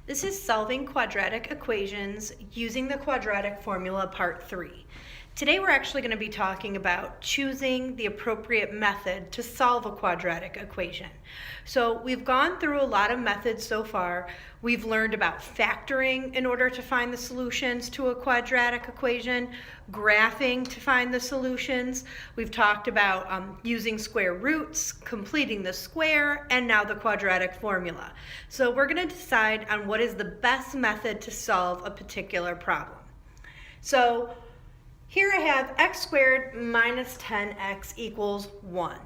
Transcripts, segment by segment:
This is solving quadratic equations using the quadratic formula part 3. Today we're actually going to be talking about choosing the appropriate method to solve a quadratic equation. So we've gone through a lot of methods so far. We've learned about factoring in order to find the solutions to a quadratic equation, graphing to find the solutions. We've talked about using square roots, completing the square, and now the quadratic formula. So we're going to decide on what is the best method to solve a particular problem. So here I have x squared minus 10x equals 1.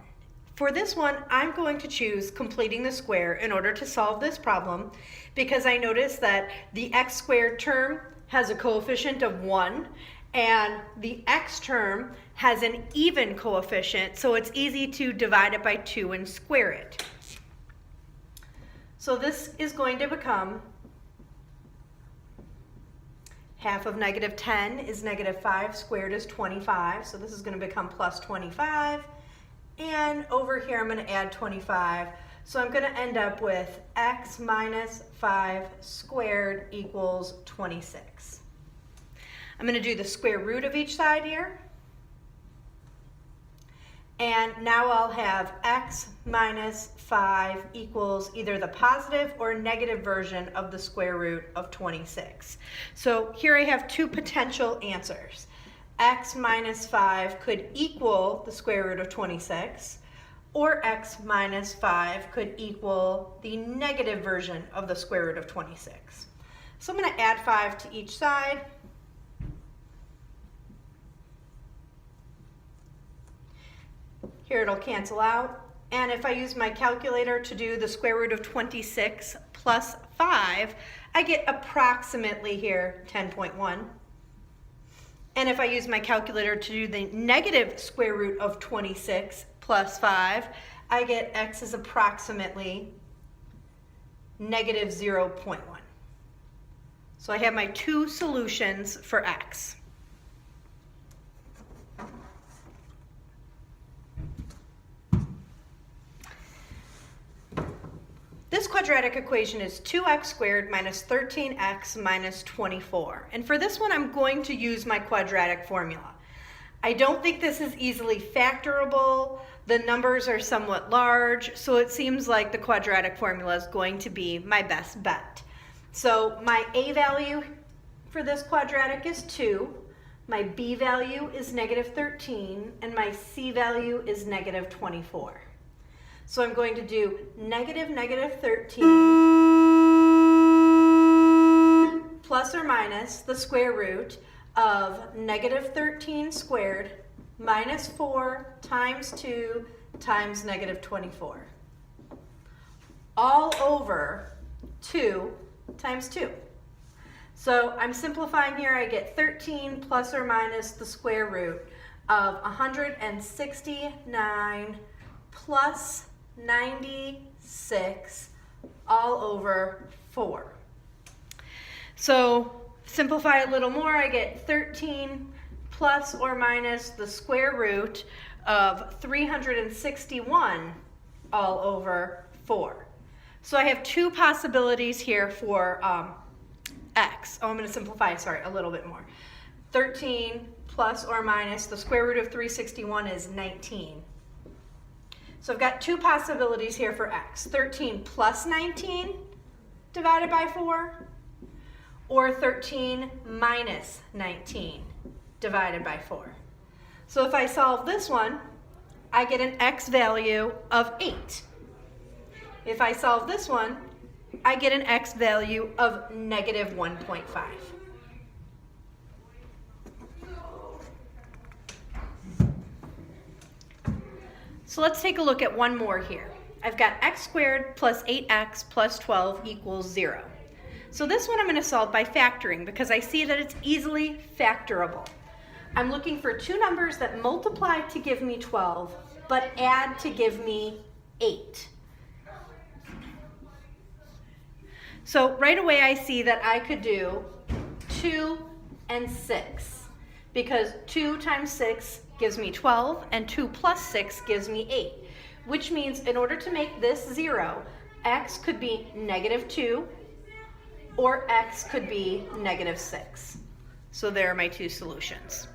For this one, I'm going to choose completing the square in order to solve this problem because I notice that the x squared term has a coefficient of 1 and the x term has an even coefficient, so it's easy to divide it by 2 and square it. So this is going to become half of negative 10 is negative 5 squared is 25, so this is going to become plus 25. And over here I'm going to add 25, so I'm going to end up with x minus 5 squared equals 26. I'm going to do the square root of each side here. And now I'll have x minus 5 equals either the positive or negative version of the square root of 26. So here I have two potential answers. X minus 5 could equal the square root of 26, or x minus 5 could equal the negative version of the square root of 26. So I'm going to add 5 to each side. Here it'll cancel out, and if I use my calculator to do the square root of 26 plus 5, I get approximately here 10.1. And if I use my calculator to do the negative square root of 26 plus 5, I get x is approximately negative 0.1. So I have my two solutions for x. This quadratic equation is 2x squared minus 13x minus 24. And for this one, I'm going to use my quadratic formula. I don't think this is easily factorable. The numbers are somewhat large, so it seems like the quadratic formula is going to be my best bet. So my a value for this quadratic is 2, my b value is negative 13, and my c value is negative 24. So I'm going to do negative 13 plus or minus the square root of negative 13 squared minus 4 times 2 times negative 24. All over 2 times 2. So I'm simplifying here. I get 13 plus or minus the square root of 169 plus 96 all over 4. So simplify a little more, I get 13 plus or minus the square root of 361 all over 4. So I have two possibilities here for x. Oh, I'm going to simplify, a little bit more. 13 plus or minus the square root of 361 is 19. So I've got two possibilities here for x. 13 plus 19 divided by 4, or 13 minus 19 divided by 4. So if I solve this one, I get an x value of 8. If I solve this one, I get an x value of negative 1.5. So let's take a look at one more here. I've got x squared plus 8x plus 12 equals 0. So this one I'm going to solve by factoring because I see that it's easily factorable. I'm looking for two numbers that multiply to give me 12, but add to give me 8. So right away I see that I could do 2 and 6 because 2 times 6 gives me 12 and 2 plus 6 gives me 8, which means in order to make this 0, x could be negative 2 or x could be -6. So there are my two solutions.